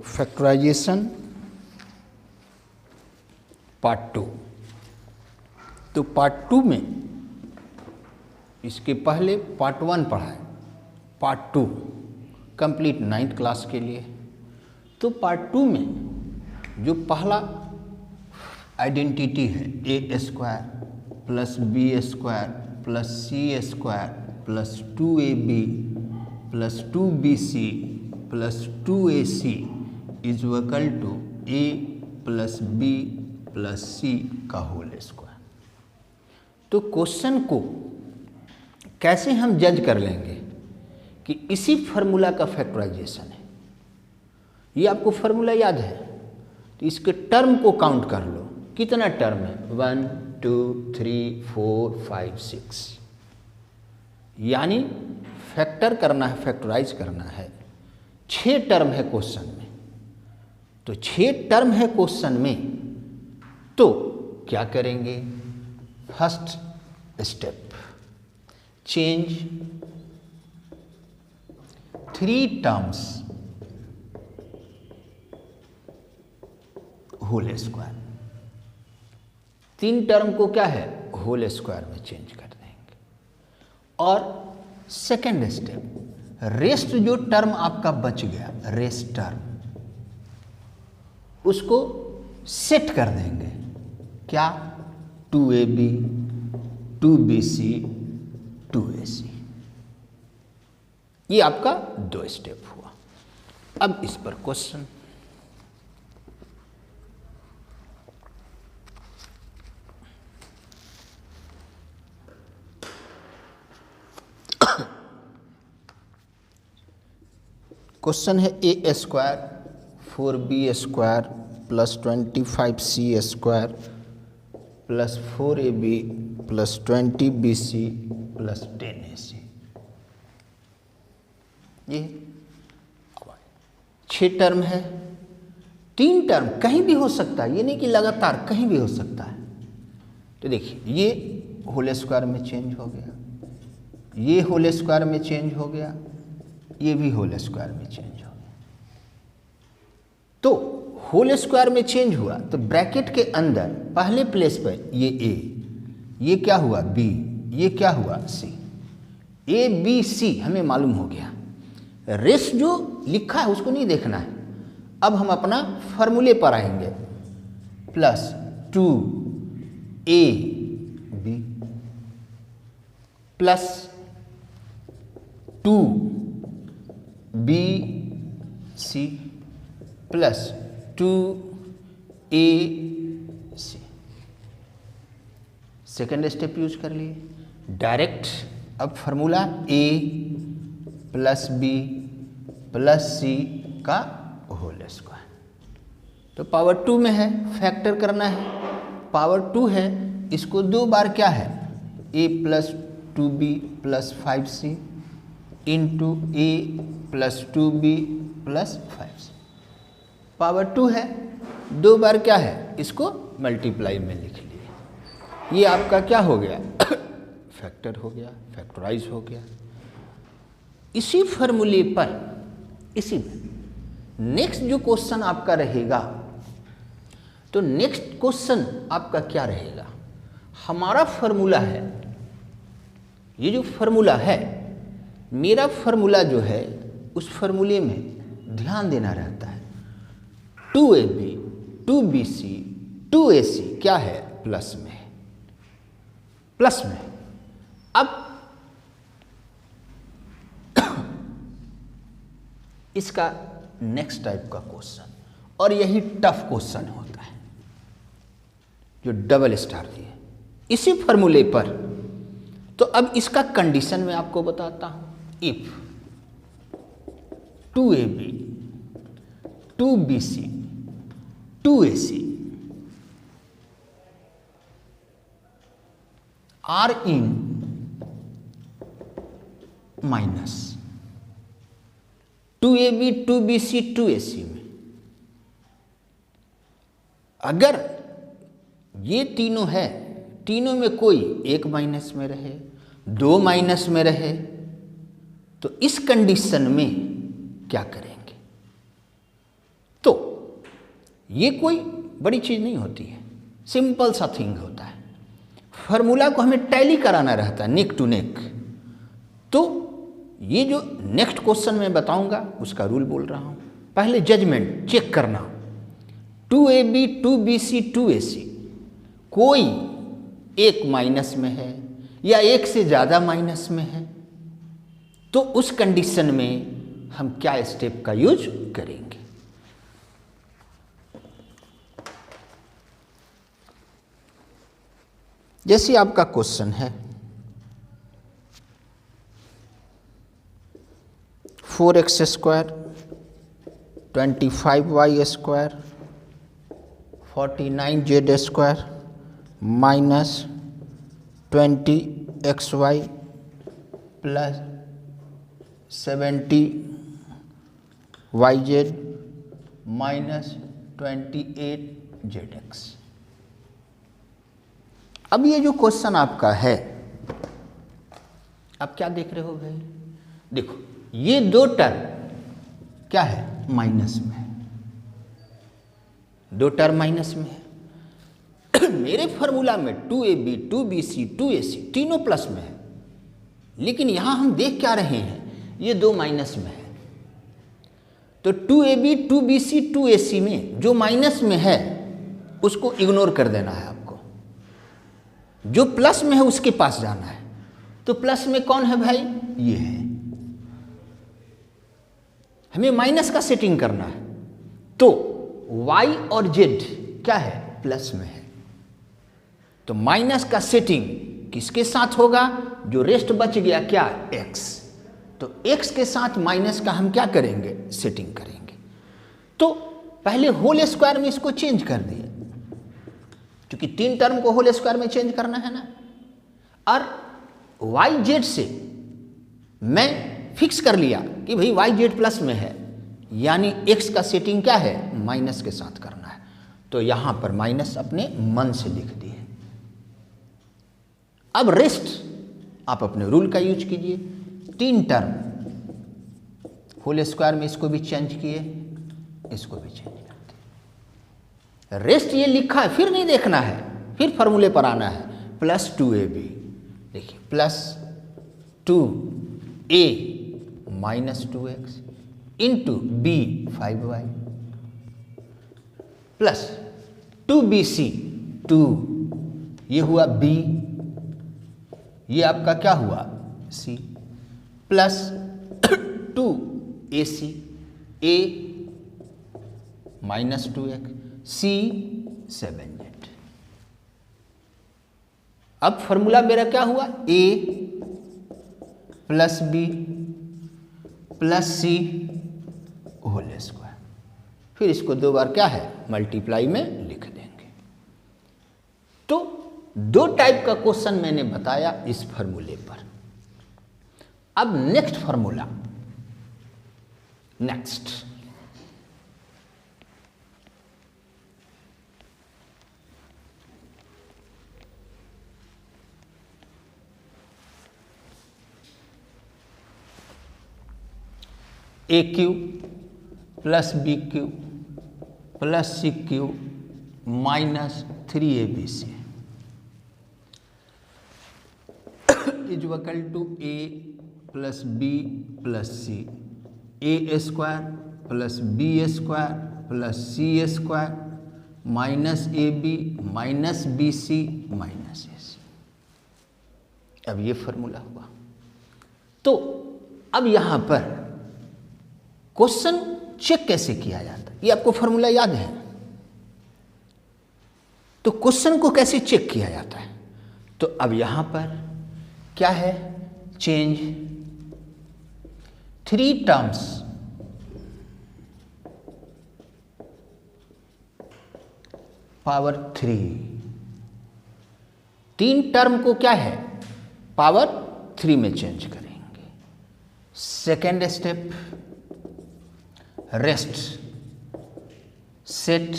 Factorisation part 2। तो part 2 में इसके पहले पार्ट 1 पढ़ा है, पार्ट 2 कंप्लीट 9th क्लास के लिए। तो पार्ट 2 में जो पहला आइडेंटिटी है A square plus B square plus C square plus 2ab plus 2bc plus 2ac is equal to a plus B plus C का होल स्क्वायर। तो क्वेश्चन को कैसे हम जज कर लेंगे कि इसी फार्मूला का फैक्टराइजेशन है। ये आपको फार्मूला याद है, तो इसके टर्म को काउंट कर लो। कितना टर्म है? 1 2 3 4 5 6, यानी फैक्टर करना है, फैक्टराइज करना है। 6 टर्म है क्वेश्चन में। तो 6 टर्म है क्वेश्चन में, तो क्या करेंगे? First step, change 3 terms whole square. 3 term को क्या है? होल स्क्वायर में चेंज कर देंगे। और सेकेंड स्टेप, रेस्ट जो टर्म आपका बच गया, रेस्ट टर्म, उसको सेट कर देंगे। क्या? 2ab 2bc 2ac। ये आपका 2 स्टेप हुआ। अब इस पर क्वेश्चन। क्वेश्चन है A square 4b square plus 25c square plus 4ab plus 20bc plus 10ac। ये 6 टर्म है। 3 टर्म कहीं भी हो सकता है, ये नहीं कि लगातार कहीं भी हो सकता है। तो देखिए, ये होल स्क्वायर में चेंज हो गया, ये होल स्क्वायर में चेंज हो गया, ये भी होल स्क्वायर में चेंज हो गया। तो होल स्क्वायर में चेंज हुआ तो ब्रैकेट के अंदर पहले प्लेस पर ये ए, ये क्या हुआ? बी, ये क्या हुआ? सी। ए बी सी हमें मालूम हो गया। रेस्ट जो लिखा है उसको नहीं देखना है। अब हम अपना फॉर्मूले पर आएंगे। Plus 2ab plus 2bc plus 2ac। Second step use कर लिए डायरेक्ट। अब formula a plus B plus C का होल स्क्वायर। तो पावर 2 में है, फैक्टर करना है। पावर 2 है, इसको 2 बार क्या है? a plus 2b plus 5c into a plus 2b plus 5c। Power 2 है, 2 बार क्या है? इसको मल्टीप्लाई में लिख लिए। ये आपका क्या हो गया? फैक्टर हो गया, फैक्टराइज हो गया। इसी फॉर्मूले पर, इसी नेक्स्ट जो क्वेश्चन आपका रहेगा, तो नेक्स्ट क्वेश्चन आपका क्या रहेगा? हमारा फॉर्मूला है, ये जो फॉर्मूला है, मेरा फॉर्मूला जो है, उस फॉर्मूले में ध्यान देना रहता है। 2ab 2bc 2ac क्या है? प्लस में, प्लस में। अब इसका नेक्स्ट टाइप का क्वेश्चन, और यही टफ क्वेश्चन होता है, जो डबल स्टार दिए इसी फॉर्मूले पर। तो अब इसका कंडीशन मैं आपको बताता हूं। If 2ab 2bc 2ac are in minus 2ab 2bc 2ac में, अगर ये तीनों है, तीनों में कोई एक माइनस में रहे, 2 माइनस में रहे, तो इस कंडीशन में क्या करेंगे? ये कोई बड़ी चीज़ नहीं होती है, सिंपल सा थिंग होता है। फार्मूला को हमें टैली कराना रहता है नेक टू नेक। तो ये जो नेक्स्ट क्वेश्चन मैं बताऊंगा उसका रूल बोल रहा हूँ। पहले जजमेंट चेक करना, 2AB 2BC 2AC कोई एक माइनस में है या एक से ज़्यादा माइनस में है, तो उस कंडीशन में हम क्या स्टेप का यूज करेंगे। जैसे आपका क्वेश्चन है 4x square 25y square 49z square minus 20xy plus 70yz minus 28zx। अब ये जो क्वेश्चन आपका है, आप क्या देख रहे हो भाई? देखो ये दो टर्म क्या है? माइनस में है, दो टर्म माइनस में है। मेरे फॉर्मूला में 2AB 2BC 2AC तीनों प्लस में है, लेकिन यहां हम देख क्या रहे हैं? ये दो माइनस में है। तो 2AB 2BC 2AC में जो माइनस में है उसको इग्नोर कर देना है आपको, जो प्लस में है उसके पास जाना है। तो प्लस में कौन है भाई? ये है। हमें माइनस का सेटिंग करना है, तो y और z क्या है? प्लस में है। तो माइनस का सेटिंग किसके साथ होगा? जो रेस्ट बच गया क्या? x। तो x के साथ माइनस का हम क्या करेंगे? सेटिंग करेंगे। तो पहले होल स्क्वायर में इसको चेंज कर दिए, क्योंकि तीन टर्म को होल स्क्वायर में चेंज करना है ना। और वाई जेड से मैं फिक्स कर लिया कि भाई वाई जेड प्लस में है, यानी एक्स का सेटिंग क्या है? माइनस के साथ करना है। तो यहां पर माइनस अपने मन से लिख दिए। अब रेस्ट आप अपने रूल का यूज कीजिए। तीन टर्म होल स्क्वायर में इसको भी चेंज किए, इसको भी चेंज कर दिए। रेस्ट ये लिखा है, फिर नहीं देखना है, फिर फॉर्मूले पर आना है। प्लस 2AB, देखिए plus 2A minus 2x into B 5y plus 2BC 2, ये हुआ B, ये आपका क्या हुआ? C plus 2AC A minus 2x C 7z। अब फॉर्मूला मेरा क्या हुआ? A plus B plus C whole square. फिर इसको दो बार क्या है? मल्टीप्लाई में लिख देंगे। तो दो टाइप का क्वेश्चन मैंने बताया इस फॉर्मूले पर। अब next formula, next AQ plus BQ plus CQ minus 3ABC is equal to A plus B plus C, A square plus B square plus C square minus AB minus BC minus AC। अब ये formula हुआ। तो अब यहां पर question check कैसे किया जाता है? ये आपको फॉर्मूला याद है? तो क्वेश्चन को कैसे चेक किया जाता है? तो अब यहां पर क्या है? Change 3 terms power 3। तीन टर्म को क्या है? पावर 3 में चेंज करेंगे। Second step, rest set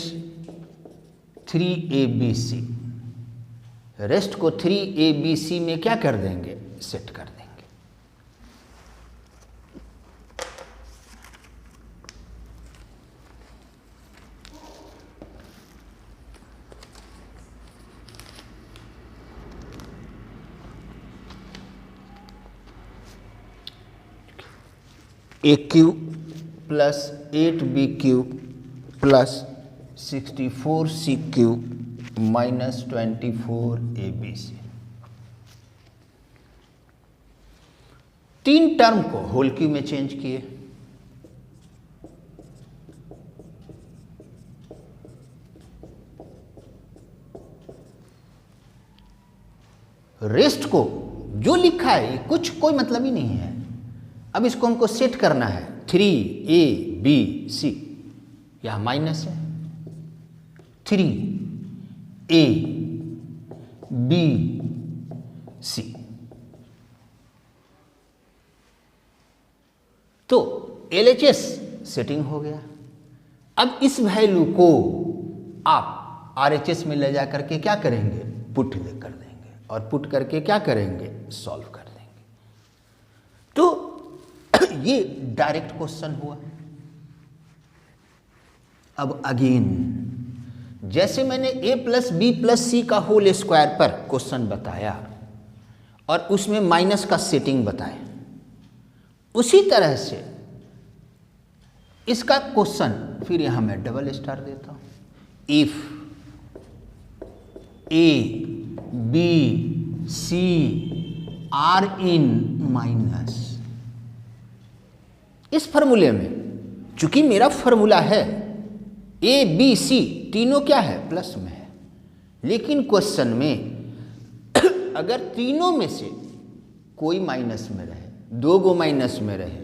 3ABC, rest को 3ABC में क्या कर देंगे? सेट कर देंगे। A Q plus 8b cube plus 64c cube minus 24abc। तीन टर्म को होल क्यू में चेंज किए। रेस्ट को जो लिखा है कुछ कोई मतलब ही नहीं है। अब इसको हमको सेट करना है 3abc, यह माइनस है 3abc। तो LHS सेटिंग हो गया। अब इस वैल्यू को आप RHS में ले जा करके क्या करेंगे, पुट कर देंगे और पुट करके क्या करेंगे, सॉल्व कर देंगे। तो ये डायरेक्ट क्वेश्चन हुआ। अब अगेन जैसे मैंने a plus B plus C का होल स्क्वायर पर क्वेश्चन बताया और उसमें माइनस का सेटिंग बताया, उसी तरह से इसका क्वेश्चन फिर यहां मैं डबल स्टार देता हूं। If A B C are in minus, इस फॉर्मूले में चूंकि मेरा फॉर्मूला है ए बी सी तीनों क्या है, प्लस में है, लेकिन क्वेश्चन में अगर तीनों में से कोई माइनस में रहे, दो गो माइनस में रहे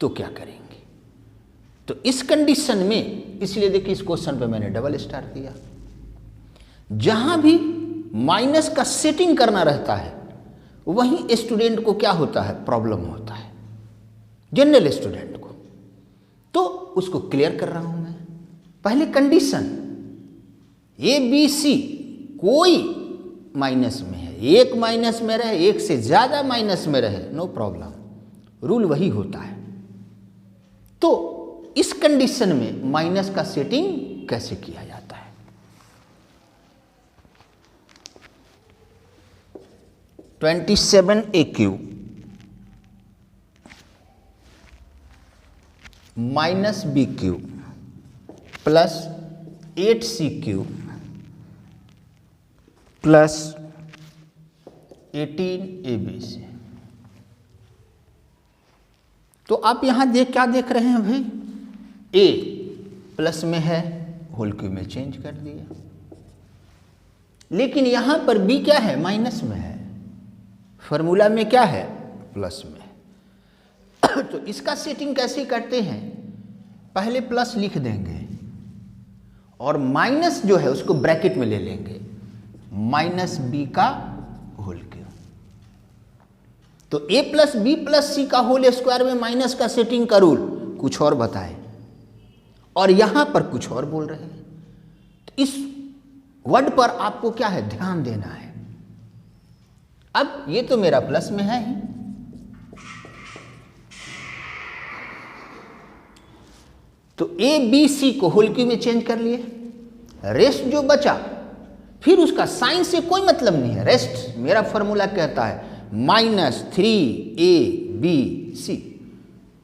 तो क्या करेंगे। तो इस कंडीशन में इसलिए देखिए इस क्वेश्चन पे मैंने डबल स्टार दिया। जहां भी माइनस का सेटिंग करना रहता है वहीं स्टूडेंट को क्या होता है, प्रॉब्लम होता है, जनरल स्टूडेंट को। तो उसको क्लियर कर रहा हूं मैं। पहले कंडीशन ए बी सी कोई माइनस में है, एक माइनस में रहे, एक से ज्यादा माइनस में रहे, नो प्रॉब्लम, रूल वही होता है। तो इस कंडीशन में माइनस का सेटिंग कैसे किया जाता है। (27a³ minus b³ plus 8c³ plus 18abc। तो आप यहां क्या देख रहे हैं भाई, a प्लस में है, होल क्यू में चेंज कर दिया, लेकिन यहां पर b क्या है, माइनस में है, फॉर्मूला में क्या है, प्लस में। तो इसका सेटिंग कैसे करते हैं, पहले प्लस लिख देंगे और माइनस जो है उसको ब्रैकेट में ले लेंगे, माइनस बी का होल क्यू। तो a plus B plus C का होल स्क्वायर में माइनस का सेटिंग का रूल कुछ और बताए और यहां पर कुछ और बोल रहे हैं। तो इस वर्ड पर आपको क्या है, ध्यान देना है। अब ये तो मेरा प्लस में है ही, तो ए बी सी को होल क्यू में चेंज कर लिए, रेस्ट जो बचा फिर उसका साइन से कोई मतलब नहीं है। रेस्ट मेरा फॉर्मूला कहता है -3ab।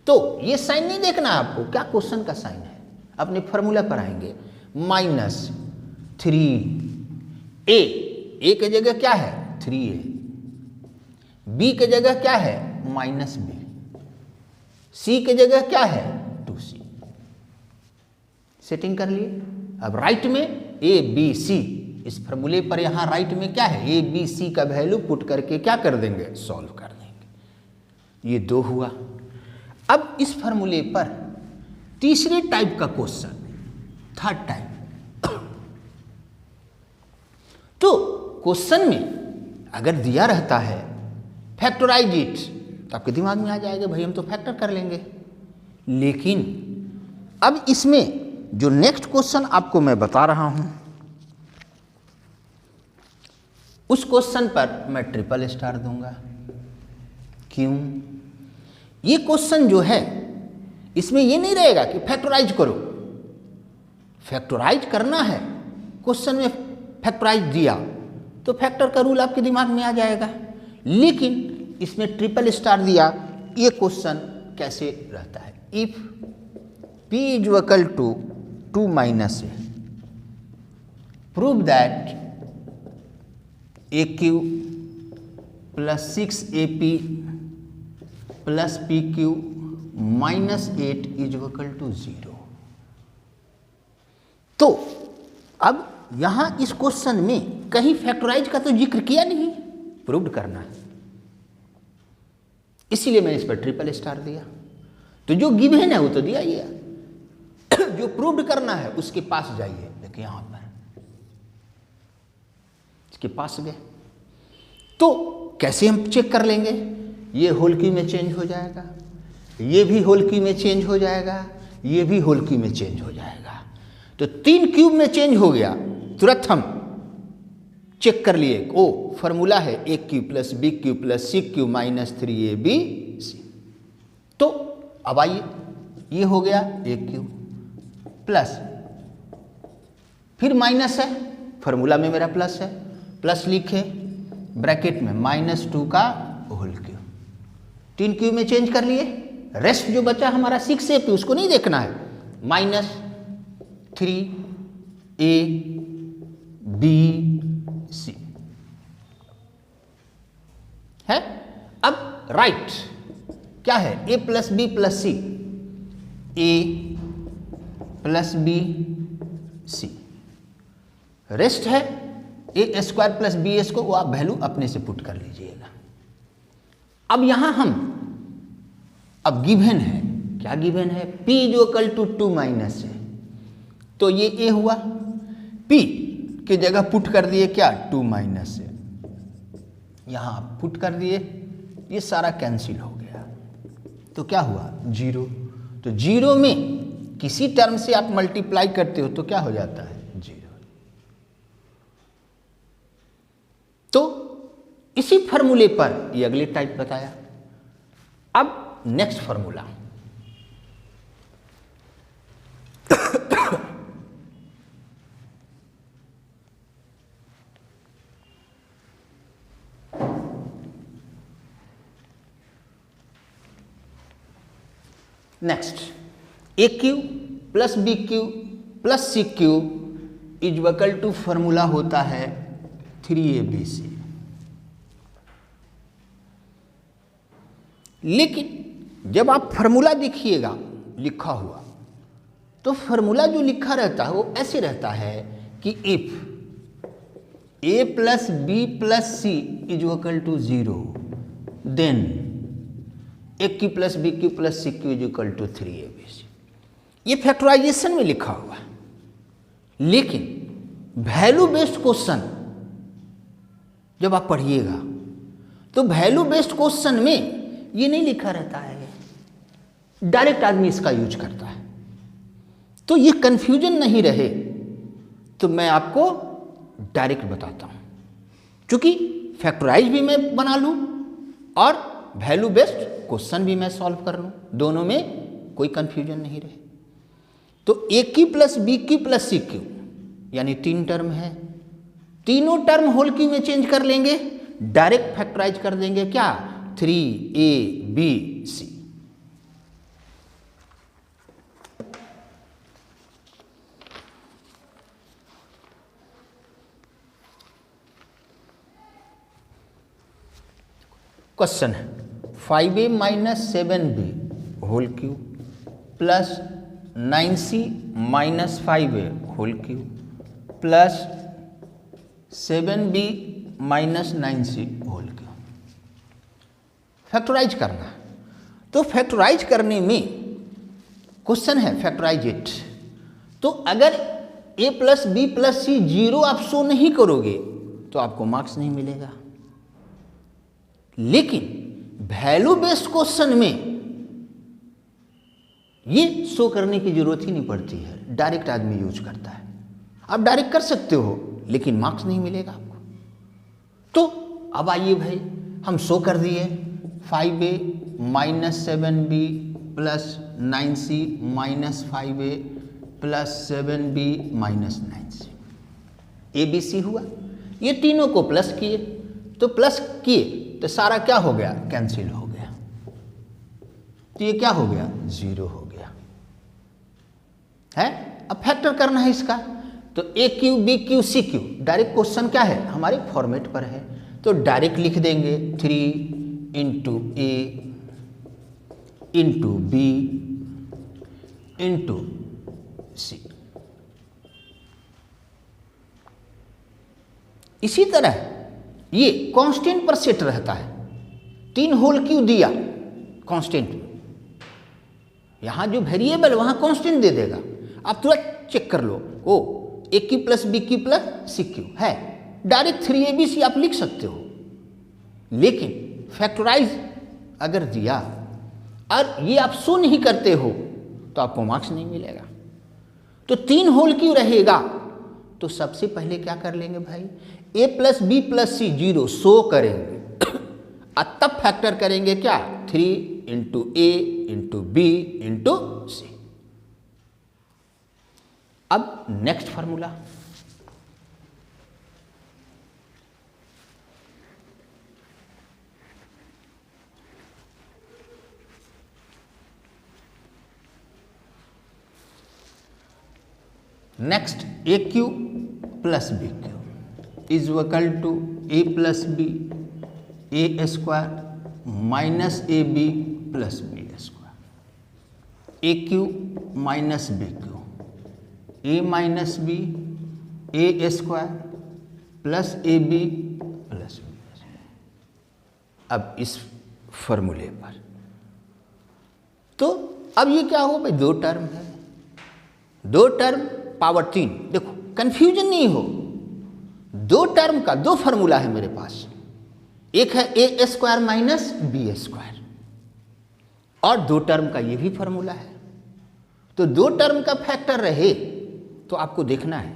तो ये साइन नहीं देखना है आपको, क्या क्वेश्चन का साइन है, अपने फॉर्मूला पर आएंगे। -3a, ए की जगह क्या है 3a, बी की जगह क्या है -b, सी की जगह क्या है 2c। सेटिंग कर लिए। अब राइट में ए बी सी, इस फॉर्मूले पर यहां राइट में क्या है, ए बी सी का वैल्यू पुट करके क्या कर देंगे, सॉल्व कर देंगे। ये 2 हुआ। अब इस फॉर्मूले पर तीसरे टाइप का क्वेश्चन, थर्ड टाइप। तो क्वेश्चन में अगर दिया रहता है फैक्टराइज इट, तो आपके दिमाग में आ जाएगा भाई हम तो फैक्टर कर लेंगे। लेकिन अब इसमें जो नेक्स्ट क्वेश्चन आपको मैं बता रहा हूं, उस क्वेश्चन पर मैं ट्रिपल स्टार दूंगा। क्यों? ये क्वेश्चन जो है इसमें ये नहीं रहेगा कि फैक्टराइज करो, फैक्टराइज करना है, क्वेश्चन में फैक्टराइज दिया तो फैक्टर का रूल आपके दिमाग में आ जाएगा। लेकिन इसमें ट्रिपल स्टार दिया, ये क्वेश्चन कैसे रहता है, if P is equal to 2 minus A, prove that AQ plus 6AP plus PQ minus 8 is equal to 0। तो अब यहां इस क्वेश्चन में कहीं फैक्टराइज का तो जिक्र किया नहीं, प्रूव्ड करना है, इसीलिए मैंने इस पर ट्रिपल स्टार दिया। तो जो गिवन है वो तो दिया ही है, जो प्रूव्ड करना है उसके पास जाइए। देखिए यहां पर इसके पास गए तो कैसे हम चेक कर लेंगे, ये होल क्यू में चेंज हो जाएगा, ये भी होल क्यू में चेंज हो जाएगा, ये भी होल क्यू में चेंज हो जाएगा। तो 3 क्यूब में चेंज हो गया, तुरंत हम चेक कर लिए, ओ फॉर्मूला है A Q plus B Q plus C cube minus 3AB। तो अब आइए, ये हो गया ए क्यू प्लस, फिर माइनस है, फॉर्मूला में मेरा प्लस है, प्लस लिखे ब्रैकेट में -2 का होल क्यू, 3 क्यू में चेंज कर लिए, रेस्ट जो बचा हमारा 6AP उसको नहीं देखना है, -3ABC है। अब राइट क्या है, A plus B plus C, A plus B C, rest है A square plus B S को, वो आप वैल्यू अपने से पुट कर लीजिएगा। अब यहां हम, अब गिवन है, क्या गिवन है, P is equal to 2 minus है, तो ये A हुआ, P की जगह पुट कर दिए क्या 2 माइनस है, यहां पुट कर दिए, ये सारा कैंसिल हो गया, तो क्या हुआ 0। तो 0 में किसी टर्म से आप मल्टीप्लाई करते हो तो क्या हो जाता है 0। तो इसी फॉर्मूले पर ये अगले टाइप बताया। अब next formula, next A Q plus B Q plus C Q is equal to formula होता है 3ABC। लेकिन जब आप फॉर्मूला देखिएगा लिखा हुआ, तो फॉर्मूला जो लिखा रहता है वो ऐसे रहता है कि if A plus B plus C is equal to 0 then A Q plus B Q plus C Q is equal to 3ABC। ये फैक्टराइजेशन में लिखा हुआ है, लेकिन वैल्यू बेस्ड क्वेश्चन जब आप पढ़िएगा तो वैल्यू बेस्ड क्वेश्चन में ये नहीं लिखा रहता है, डायरेक्ट आदमी इसका यूज करता है। तो ये कंफ्यूजन नहीं रहे तो मैं आपको डायरेक्ट बताता हूं, क्योंकि फैक्टराइज भी मैं बना लूं और वैल्यू बेस्ड क्वेश्चन भी मैं सॉल्व कर लूं, दोनों में कोई कंफ्यूजन नहीं रहे। तो A Q plus B Q plus C Q यानी 3 टर्म है, तीनों टर्म होल क्यू में चेंज कर लेंगे, डायरेक्ट फैक्टराइज कर देंगे क्या 3ABC। क्वेश्चन है 5A minus 7B whole Q plus 9C minus 5A whole Q plus 7B minus 9C whole Q. Factorize करना, तो फैक्टराइज करने में क्वेश्चन है फैक्टराइज इट, तो अगर A plus B plus C 0 आप शो नहीं करोगे तो आपको मार्क्स नहीं मिलेगा। लेकिन वैल्यू बेस्ड क्वेश्चन में ये शो करने की जरूरत ही नहीं पड़ती है, डायरेक्ट आदमी यूज करता है। आप डायरेक्ट कर सकते हो लेकिन मार्क्स नहीं मिलेगा आपको। तो अब आइए भाई, हम शो कर दिए 5A minus 7B plus 9C minus 5A plus 7B minus 9C, ABC हुआ। ये तीनों को प्लस किए, तो प्लस किए तो सारा क्या हो गया कैंसिल हो गया। तो ये क्या हो गया, 0 हो गया है। अब फैक्टर करना है इसका, तो A Q B Q C Q, direct question क्या है हमारे फॉर्मेट पर है, तो डायरेक्ट लिख देंगे 3 into A into B into सी। इसी तरह ये कांस्टेंट पर सेट रहता है, 3 होल क्यू दिया कांस्टेंट, यहां जो वेरिएबल वहां कांस्टेंट दे देगा। आप तुरंत चेक कर लो, ओ A Q plus B Q plus C Q है, डायरेक्ट 3abc आप लिख सकते हो। लेकिन फैक्टराइज अगर दिया और ये आप शो नहीं करते हो तो आपको मार्क्स नहीं मिलेगा। तो 3 होल क्यू रहेगा, तो सबसे पहले क्या कर लेंगे भाई, A plus B plus C 0 show करेंगे और तब फैक्टर करेंगे क्या, 3 into A into B into C. अब next formula, next A Q plus B Q is equal to A plus B A square minus A B plus B square, A Q minus B Q A minus B A square plus A B plus B square. अब इस फॉर्मूले पर तो अब ये क्या हो भाई, 2 टर्म है, 2 टर्म पावर 3। देखो कंफ्यूजन नहीं हो, 2 टर्म का 2 फार्मूला है मेरे पास, एक है A square minus B square और 2 टर्म का ये भी फार्मूला है। तो 2 टर्म का फैक्टर रहे तो आपको देखना है,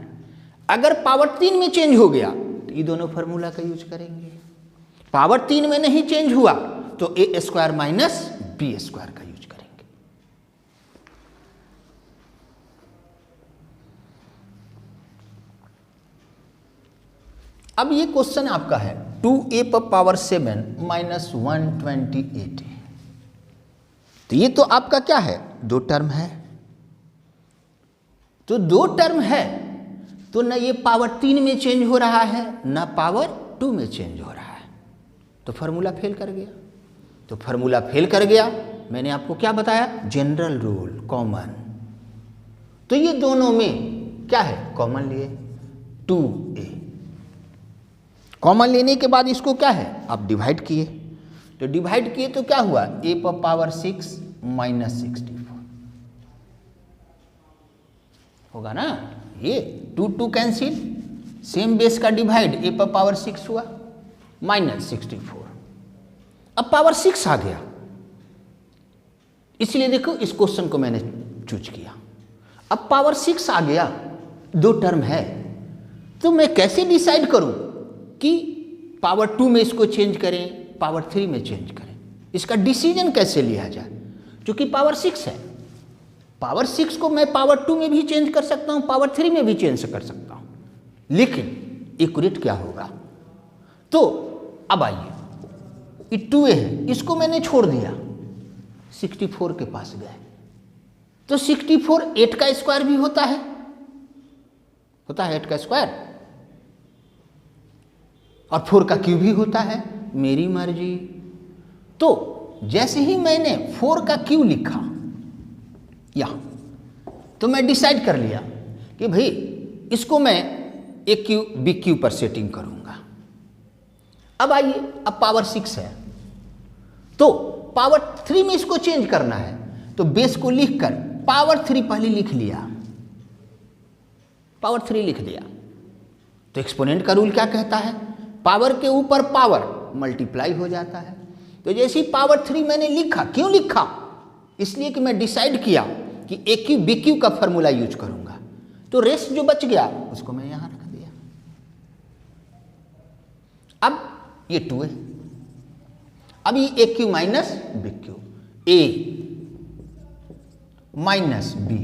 अगर पावर 3 में चेंज हो गया तो ये दोनों फार्मूला का यूज करेंगे, पावर 3 में नहीं चेंज हुआ तो ए स्क्वायर माइनस बी स्क्वायर का यूज करेंगे। अब ये क्वेश्चन आपका है 2a पर पावर 7 माइनस 128, तो ये तो आपका क्या है, 2 टर्म है। तो 2 टर्म है तो न ये पावर 3 में चेंज हो रहा है न पावर 2 में चेंज हो रहा है, तो फार्मूला फेल कर गया। तो फार्मूला फेल कर गया, मैंने आपको क्या बताया, जनरल रूल कॉमन, तो ये दोनों में क्या है, कॉमन लिए 2a, कॉमन लेने के बाद इसको क्या है, आप डिवाइड किए, तो डिवाइड किए तो क्या हुआ, a पर पावर 6 माइनस 64 होगा ना, ये 2 कैंसिल, सेम बेस का डिवाइड, a पर पावर 6 हुआ माइनस 64, अब पावर 6 आ गया, इसलिए देखो इस क्वेश्चन को मैंने चूज किया। अब पावर 6 आ गया, 2 टर्म है, तो मैं कैसे डिसाइड करूं कि पावर 2 में इसको चेंज करें, पावर 3 में चेंज करें, इसका डिसीजन कैसे लिया जाए, क्योंकि पावर 6 है, पावर 6 को मैं पावर 2 में भी चेंज कर सकता हूं, पावर 3 में भी चेंज कर सकता हूं, लेकिन एक्यूरेट क्या होगा। तो अब आइए, ये 2a है, इसको मैंने छोड़ दिया, 64 के पास गए, तो 64 8 का स्क्वायर भी होता है 8 का स्क्वायर, और 4 का क्यूब भी होता है, मेरी मर्जी। तो जैसे ही मैंने 4 का क्यू लिखा यहां, तो मैं डिसाइड कर लिया कि भाई इसको मैं ए क्यू बी क्यू पर सेटिंग करूंगा। अब आइए, अब पावर 6 है, तो पावर 3 में इसको चेंज करना है, तो बेस को लिखकर पावर 3 पहले लिख लिया, पावर 3 लिख दिया। तो एक्सपोनेंट का रूल क्या कहता है, पावर के ऊपर पावर मल्टीप्लाई हो जाता है। तो जैसे ही पावर 3 मैंने लिखा, क्यों लिखा, इसलिए कि मैं डिसाइड किया कि ए क्यू बी क्यू का फॉर्मूला यूज करूंगा, तो रेस्ट जो बच गया उसको मैं यहां रख दिया। अब ये 2 है, अब ये A Q minus B Q, A minus B,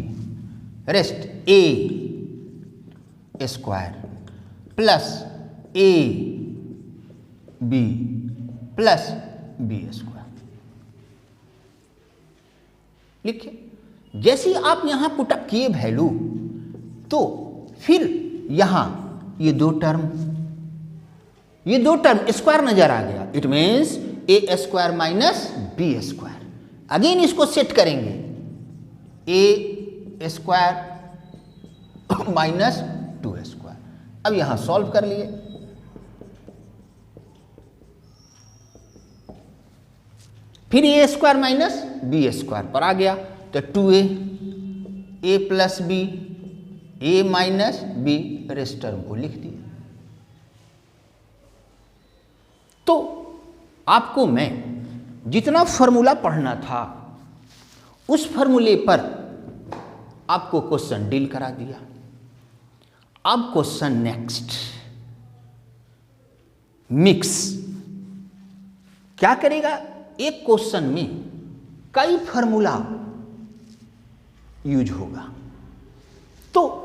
rest A square plus A B plus B square. लिखिए। जैसे ही आप यहाँ पुटअप किए वैल्यू, तो फिर यहाँ ये दो टर्म स्क्वायर नजर आ गया। It means A square minus B square. Again इसको सेट करेंगे, ए स्क्वायर माइनस 2 स्क्वायर। अब यहां सॉल्व कर लिए, फिर ए स्क्वायर माइनस बी स्क्वायर पर आ गया, तो 2a ए प्लस बी ए माइनस बी रेस्ट टर्म को लिख दिया। तो आपको मैं जितना फॉर्मूला पढ़ना था उस फॉर्मूले पर आपको क्वेश्चन डील करा दिया। अब क्वेश्चन नेक्स्ट, मिक्स क्या करेगा? एक क्वेश्चन में कई फॉर्मूला यूज होगा, तो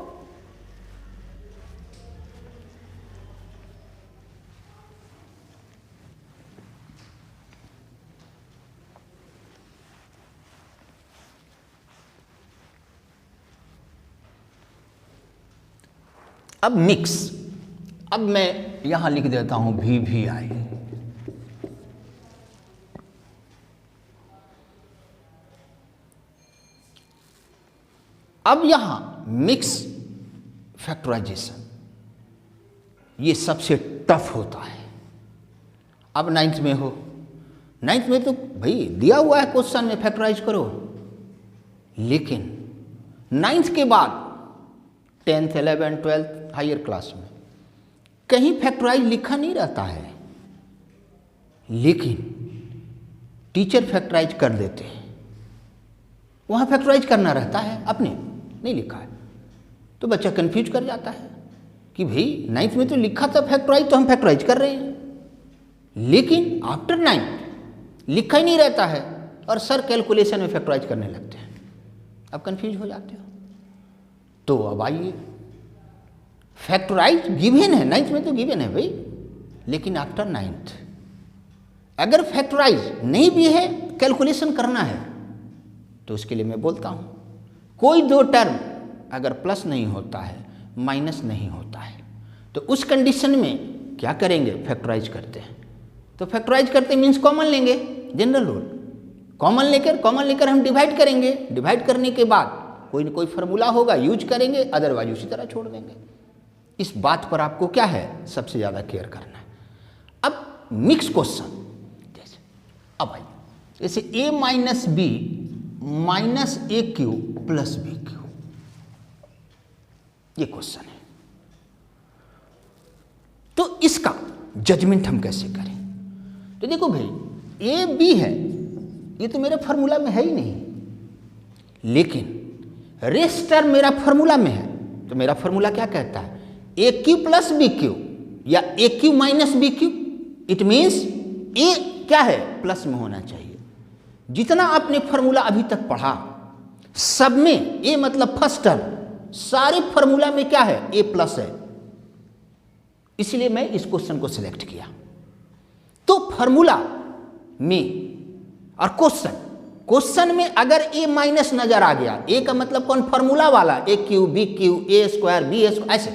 अब मिक्स, अब मैं यहां लिख देता हूं VVI। अब यहां मिक्स फैक्टराइजेशन ये सबसे टफ होता है। अब 9th में हो, 9th में तो भाई दिया हुआ है क्वेश्चन में फैक्टराइज करो, लेकिन 9th के बाद 10th 11th 12th higher class में कहीं फैक्टराइज लिखा नहीं रहता है, लेकिन टीचर फैक्टराइज कर देते हैं। वहां फैक्टराइज करना रहता है, अपने नहीं लिखा है, तो बच्चा कंफ्यूज कर जाता है कि भाई 9th में तो लिखा था फैक्टराइज, तो हम फैक्टराइज कर रहे हैं, लेकिन आफ्टर 9th लिखा ही नहीं रहता है और सर कैलकुलेशन में फैक्टराइज करने लगते हैं। अब कंफ्यूज हो जाते हो। तो अब आइए, फैक्टराइज गिवन है 9th में, तो गिवन है भाई, लेकिन आफ्टर 9th अगर फैक्टराइज नहीं भी है, कैलकुलेशन करना है, तो उसके लिए मैं बोलता हूं कोई दो टर्म अगर प्लस नहीं होता है, माइनस नहीं होता है, तो उस कंडीशन में क्या करेंगे? फैक्टराइज करते हैं। तो फैक्टराइज करते मीन्स कॉमन लेंगे, जनरल रूल, कॉमन लेकर हम डिवाइड करेंगे। डिवाइड करने के बाद कोई न कोई फार्मूला होगा, यूज करेंगे, अदरवाइज उसी तरह छोड़ देंगे। इस बात पर आपको क्या है, सबसे ज्यादा केयर करना है। अब मिक्स क्वेश्चन, जैसे अब आइए, जैसे a minus B minus A Q plus B Q, ये क्वेश्चन है। तो इसका जजमेंट हम कैसे करें? तो देखो भाई, ए बी है, ये तो मेरे फार्मूला में है ही नहीं, लेकिन रेस्ट टर्म मेरा फार्मूला में है। तो मेरा फार्मूला क्या कहता है? A Q plus B Q या A Q minus B Q. It means A क्या है? प्लस में होना चाहिए। जितना आपने फार्मूला अभी तक पढ़ा सब में ए मतलब फर्स्ट टर्म, सारे फार्मूला में क्या है? ए प्लस है। इसलिए मैं इस क्वेश्चन को सिलेक्ट किया। तो फार्मूला में और क्वेश्चन में अगर ए माइनस नजर आ गया, ए का मतलब कौन? फार्मूला वाला, A Q B Q A square B square, ऐसे,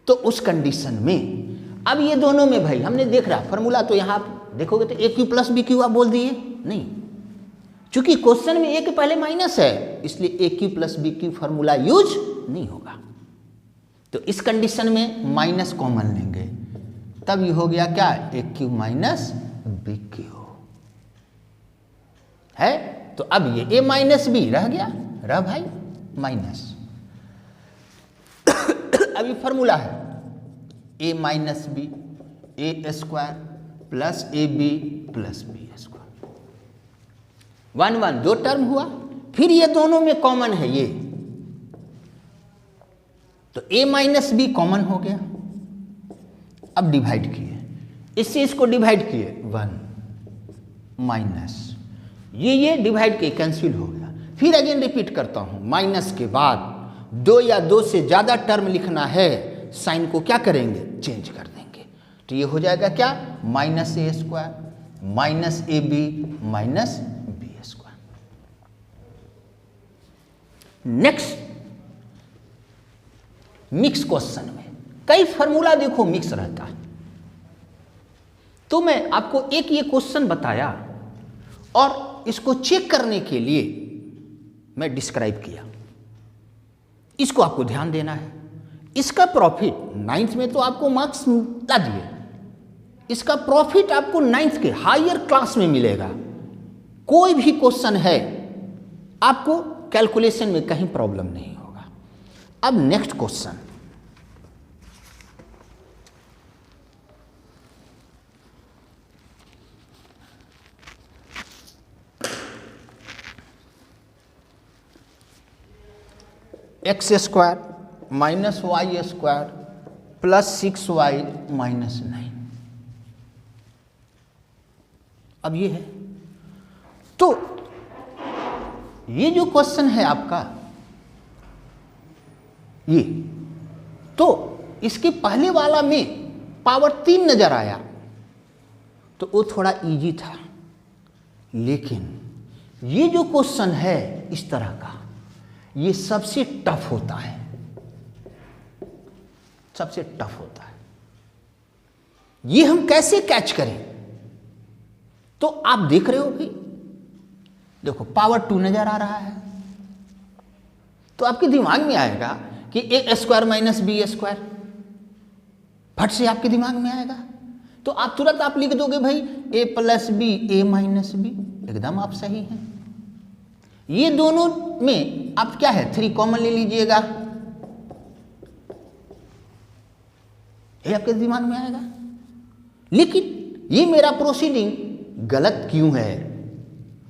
तो उस कंडीशन में अब ये दोनों में भाई हमने देख रहा फार्मूला, तो यहां आप देखोगे तो A Q plus B Q आप बोल दिए नहीं, चूंकि क्वेश्चन में ए के पहले माइनस है, इसलिए A Q plus B Q formula use नहीं होगा। तो इस कंडीशन में माइनस कॉमन लेंगे, तब ये हो गया क्या? ए क्यू माइनस बी क्यू है। तो अब ये a माइनस बी रह गया, रह भाई माइनस। अभी फॉर्मूला है a minus B A square plus A B plus B square, 1 1 दो टर्म हुआ, फिर ये दोनों में कॉमन है ये, तो a माइनस बी कॉमन हो गया। अब डिवाइड किए, इससे इसको डिवाइड किए, 1 माइनस ये डिवाइड के कैंसिल हो गया। फिर अगेन रिपीट करता हूं, माइनस के बाद दो या दो से ज्यादा टर्म लिखना है, साइन को क्या करेंगे? चेंज कर देंगे। तो ये हो जाएगा क्या? Minus A square minus A B minus B square. Next mix question में कई फॉर्मूला देखो मिक्स रहता है, तो मैं आपको एक ये क्वेश्चन बताया और इसको चेक करने के लिए मैं डिस्क्राइब किया, इसको आपको ध्यान देना है। इसका प्रॉफिट 9th में तो आपको मार्क्स ला दिए, इसका प्रॉफिट आपको 9th के हायर क्लास में मिलेगा। कोई भी क्वेश्चन है आपको कैलकुलेशन में कहीं प्रॉब्लम नहीं होगा। अब next question, X square minus Y square plus 6y minus 9। अब ये है, तो ये जो क्वेश्चन है आपका ये, तो इसके पहले वाला में पावर 3 नजर आया तो वो थोड़ा इजी था, लेकिन ये जो क्वेश्चन है इस तरह का, ये सबसे टफ होता है, सबसे टफ होता है। ये हम कैसे कैच करें? तो आप देख रहे हो भाई, देखो पावर 2 नजर आ रहा है, तो आपके दिमाग में आएगा कि ए स्क्वायर माइनस बी स्क्वायर, फट से आपके दिमाग में आएगा, तो आप तुरंत आप लिख दोगे भाई A plus B A minus B. एकदम आप सही हैं। ये दोनों में आप क्या है 3 कॉमन ले लीजिएगा, ये आपके दिमाग में आएगा। लेकिन ये मेरा प्रोसीडिंग गलत क्यों है?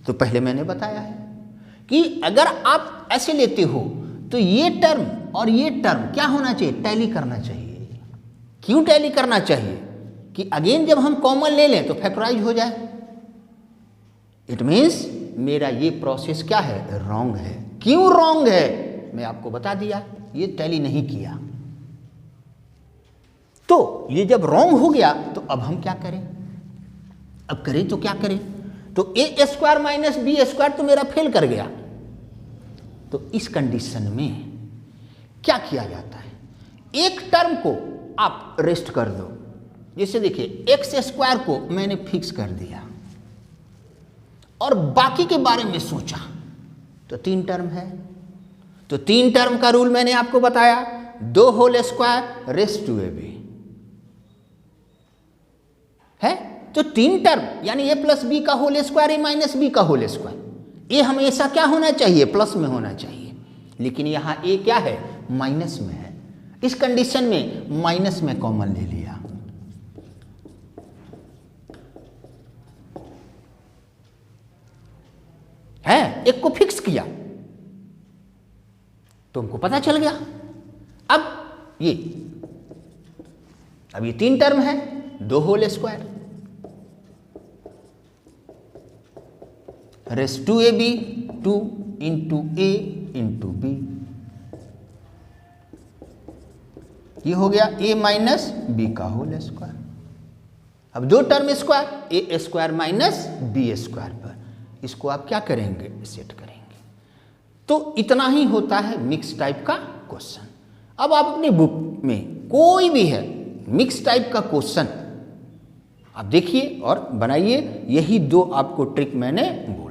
तो पहले मैंने बताया है कि अगर आप ऐसे लेते हो तो ये टर्म और ये टर्म क्या होना चाहिए, टैली करना चाहिए। क्यों टैली करना चाहिए? कि अगेन जब हम कॉमन ले लें तो फैक्टराइज हो जाए। इट मीन्स मेरा ये प्रोसेस क्या है, रॉन्ग है। क्यों रॉन्ग है मैं आपको बता दिया, ये टैली नहीं किया। तो ये जब रॉन्ग हो गया तो अब हम क्या करें? अब करें तो क्या करें? तो ए स्क्वायर माइनस बी स्क्वायर तो मेरा फेल कर गया। तो इस कंडीशन में क्या किया जाता है, एक टर्म को आप रेस्ट कर दो। जैसे देखिए एक्स स्क्वायर को मैंने फिक्स कर दिया और बाकी के बारे में सोचा, तो 3 टर्म है। तो 3 टर्म का रूल मैंने आपको बताया, 2 whole square rest to A B है। तो 3 टर्म यानी ए प्लस बी का whole square, A minus B का होल स्क्वायर, ए हमेशा क्या होना चाहिए, प्लस में होना चाहिए। लेकिन यहां ए क्या है, माइनस में है। इस कंडीशन में माइनस में कॉमन ले लिया, है एक को फिक्स किया, तो हमको पता चल गया। अब ये 3 टर्म है, 2 whole square rest to A B, 2 into A into B, ये हो गया ए माइनस बी का होल स्क्वायर। अब 2 term square, A square minus B square पर, इसको आप क्या करेंगे, सेट करेंगे। तो इतना ही होता है मिक्स टाइप का क्वेश्चन। अब आप अपनी बुक में कोई भी है मिक्स टाइप का क्वेश्चन आप देखिए और बनाइए। यही 2 आपको ट्रिक मैंने बोला।